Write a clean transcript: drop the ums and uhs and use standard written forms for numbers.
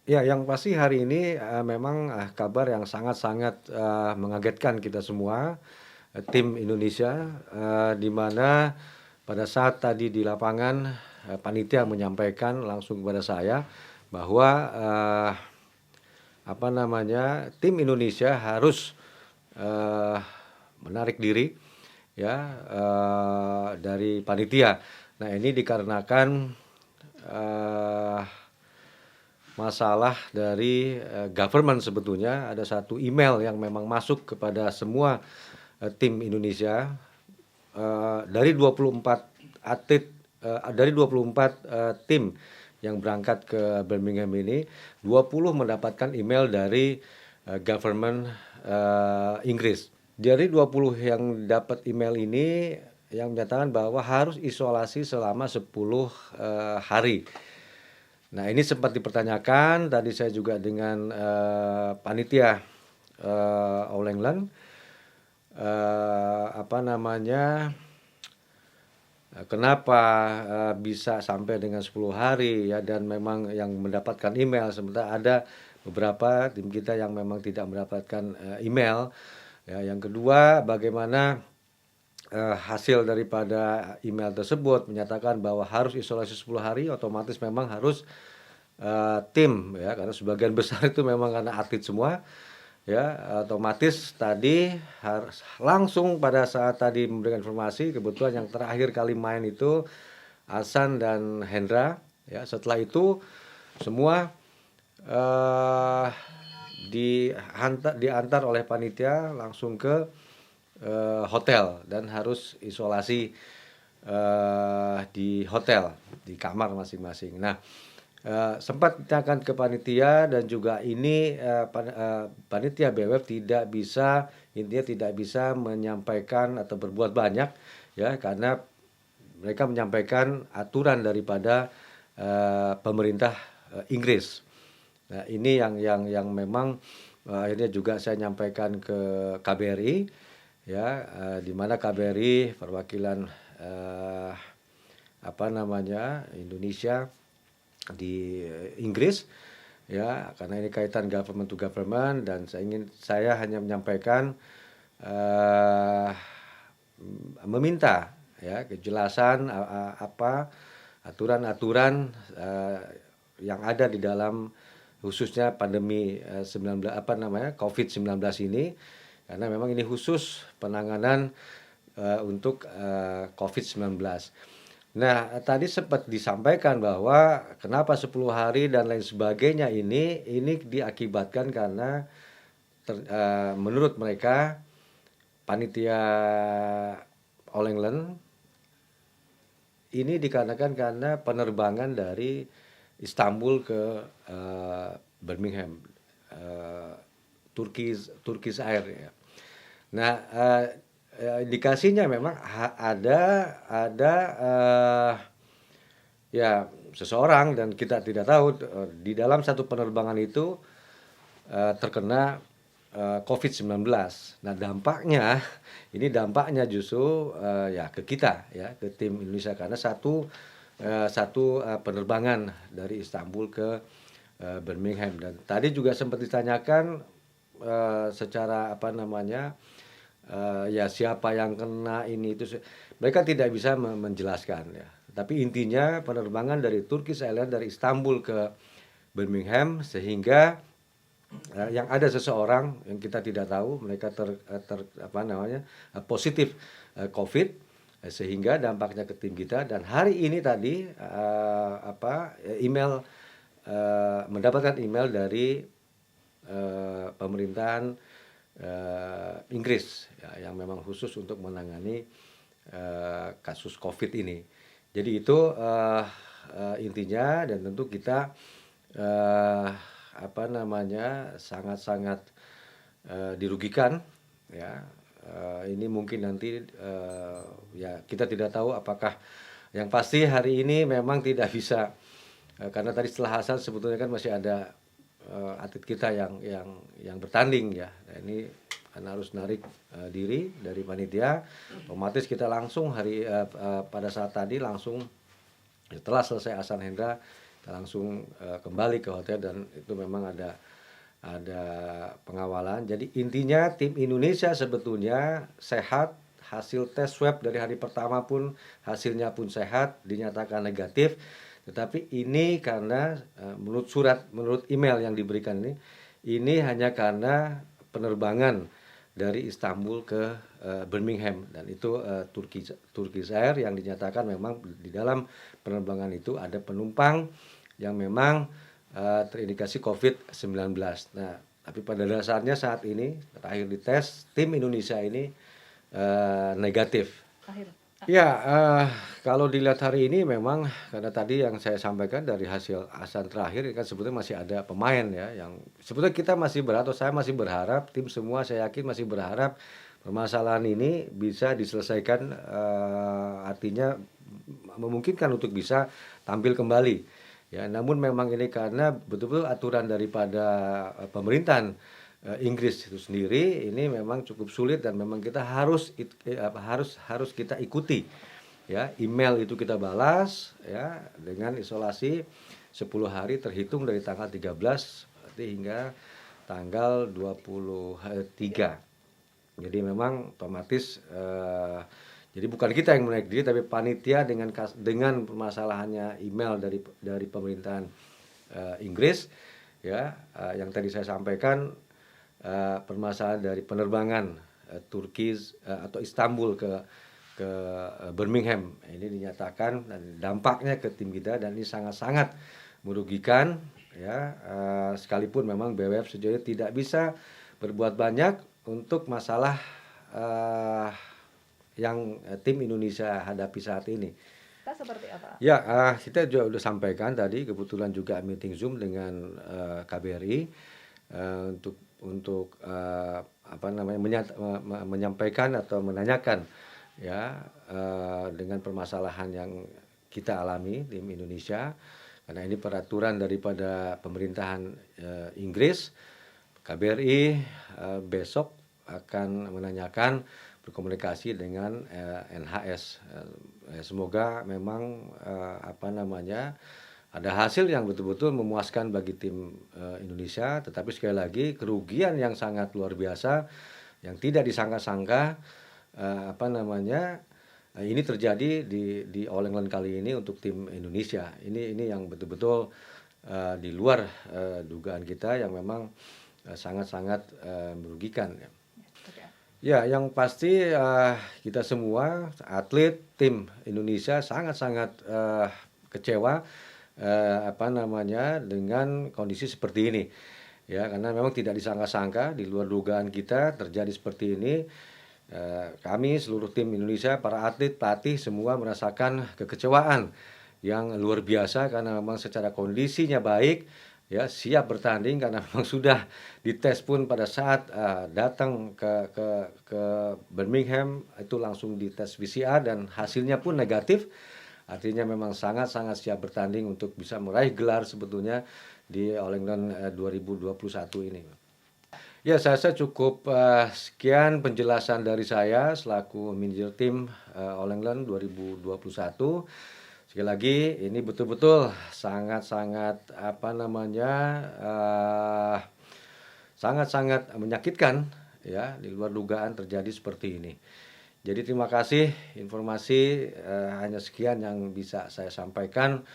Ya, yang pasti hari ini, memang, kabar yang sangat-sangat, mengagetkan kita semua, tim Indonesia, di mana pada saat tadi di lapangan, panitia menyampaikan langsung kepada saya bahwa, apa namanya, tim Indonesia harus, eee, menarik diri ya, dari panitia. Nah, ini dikarenakan, eee masalah dari, government sebetulnya. Ada satu email yang memang masuk kepada semua, tim Indonesia, dari 24 atlet, dari 24, tim yang berangkat ke Birmingham ini, 20 mendapatkan email dari, government, Inggris. Dari 20 yang dapat email ini, yang menyatakan bahwa harus isolasi selama 10, hari. Nah, ini sempat dipertanyakan tadi saya juga dengan, panitia, All England, apa namanya, kenapa, bisa sampai dengan 10 hari ya, dan memang yang mendapatkan email, sementara ada beberapa tim kita yang memang tidak mendapatkan, email, ya. Yang kedua, bagaimana, hasil daripada email tersebut menyatakan bahwa harus isolasi 10 hari, otomatis memang harus, tim ya, karena sebagian besar itu memang karena atlet semua ya, otomatis tadi harus langsung pada saat tadi memberikan informasi, kebetulan yang terakhir kali main itu Hasan dan Hendra ya. Setelah itu semua, eee, diantar oleh panitia langsung ke, hotel, dan harus isolasi, di hotel, di kamar masing-masing. Nah, sempat ditanyakan ke panitia, dan juga ini, panitia BWF tidak bisa, intinya tidak bisa menyampaikan atau berbuat banyak ya, karena mereka menyampaikan aturan daripada, pemerintah, Inggris. Nah, ini yang memang, akhirnya juga saya nyampaikan ke KBRI ya, di mana KBRI perwakilan, eee, apa namanya, Indonesia di Inggris ya, karena ini kaitan government to government, dan saya hanya menyampaikan, eee, meminta ya kejelasan, apa aturan-aturan, yang ada di dalam khususnya pandemi, 19 apa namanya, COVID-19 ini, karena memang ini khusus penanganan, untuk, COVID-19. Nah, tadi sempat disampaikan bahwa kenapa 10 hari dan lain sebagainya, ini diakibatkan karena menurut mereka panitia All England ini dikarenakan karena penerbangan dari Istanbul ke, Birmingham, eee, Turkish Air ya. Nah, indikasinya memang ada, ya, seseorang, dan kita tidak tahu, di dalam satu penerbangan itu, terkena, COVID-19. Nah, dampaknya ini dampaknya justru, ya ke kita ya, ke tim Indonesia, karena satu penerbangan dari Istanbul ke, Birmingham. Dan tadi juga sempat ditanyakan, secara apa namanya, ya siapa yang kena ini itu, mereka tidak bisa menjelaskan ya. Tapi intinya penerbangan dari Turkish Airlines dari Istanbul ke Birmingham, sehingga, yang ada seseorang yang kita tidak tahu mereka apa namanya, positif, COVID, sehingga dampaknya ke tim kita. Dan hari ini tadi, email, mendapatkan email dari, pemerintahan, Inggris ya, yang memang khusus untuk menangani, kasus COVID ini. Jadi itu, intinya, dan tentu kita, eee, apa namanya, sangat-sangat, dirugikan ya. Ini mungkin nanti, ya kita tidak tahu apakah, yang pasti hari ini memang tidak bisa, karena tadi setelah Hasan sebetulnya kan masih ada, atlet kita yang bertanding ya. Nah, ini karena harus narik, diri dari panitia, otomatis kita langsung pada saat tadi langsung setelah selesai Hasan Hendra, kita langsung kembali ke hotel dan itu memang ada pengawalan. Jadi intinya tim Indonesia sebetulnya sehat, hasil tes swab dari hari pertama pun hasilnya pun sehat, dinyatakan negatif. Tetapi ini karena menurut email yang diberikan ini hanya karena penerbangan dari Istanbul ke Birmingham dan itu Turkish Air yang dinyatakan memang di dalam penerbangan itu ada penumpang yang memang terindikasi COVID-19. Nah, tapi pada dasarnya saat ini terakhir dites tim Indonesia ini negatif. Akhir. Ya, kalau dilihat hari ini memang karena tadi yang saya sampaikan dari hasil ASAN terakhir kan sebetulnya masih ada pemain ya yang sebetulnya kita masih berharap atau saya masih berharap tim semua saya yakin masih berharap permasalahan ini bisa diselesaikan artinya memungkinkan untuk bisa tampil kembali. Ya, namun memang ini karena betul-betul aturan daripada pemerintahan Inggris itu sendiri ini memang cukup sulit dan memang kita harus kita ikuti ya email itu kita balas ya dengan isolasi 10 hari terhitung dari tanggal 13 hingga tanggal 23. Jadi memang otomatis jadi bukan kita yang menaik diri tapi panitia dengan permasalahannya email dari pemerintahan Inggris ya yang tadi saya sampaikan permasalahan dari penerbangan Turki atau Istanbul ke Birmingham ini dinyatakan dan dampaknya ke tim kita dan ini sangat-sangat merugikan ya sekalipun memang BWF sejauh ini tidak bisa berbuat banyak untuk masalah yang tim Indonesia hadapi saat ini. Kita seperti apa? Ya, kita juga sudah sampaikan tadi kebetulan juga meeting Zoom dengan KBRI untuk apa namanya menyampaikan atau menanyakan ya dengan permasalahan yang kita alami di Indonesia karena ini peraturan daripada pemerintahan Inggris. KBRI besok akan menanyakan berkomunikasi dengan NHS. Semoga memang apa namanya ada hasil yang betul-betul memuaskan bagi tim Indonesia, tetapi sekali lagi kerugian yang sangat luar biasa yang tidak disangka-sangka apa namanya ini terjadi di All England kali ini untuk tim Indonesia. Ini yang betul-betul di luar dugaan kita yang memang sangat-sangat merugikan. Ya, yang pasti kita semua atlet tim Indonesia sangat-sangat kecewa apa namanya dengan kondisi seperti ini. Ya, karena memang tidak disangka-sangka di luar dugaan kita terjadi seperti ini. Kami seluruh tim Indonesia, para atlet, pelatih semua merasakan kekecewaan yang luar biasa karena memang secara kondisinya baik ya siap bertanding karena memang sudah dites pun pada saat datang ke Birmingham itu langsung dites PCR dan hasilnya pun negatif. Artinya memang sangat-sangat siap bertanding untuk bisa meraih gelar sebetulnya di All England 2021 ini. Ya, saya rasa cukup sekian penjelasan dari saya selaku manajer tim All England 2021. Sekali lagi ini betul-betul sangat-sangat apa namanya sangat-sangat menyakitkan ya di luar dugaan terjadi seperti ini. Jadi terima kasih informasi hanya sekian yang bisa saya sampaikan.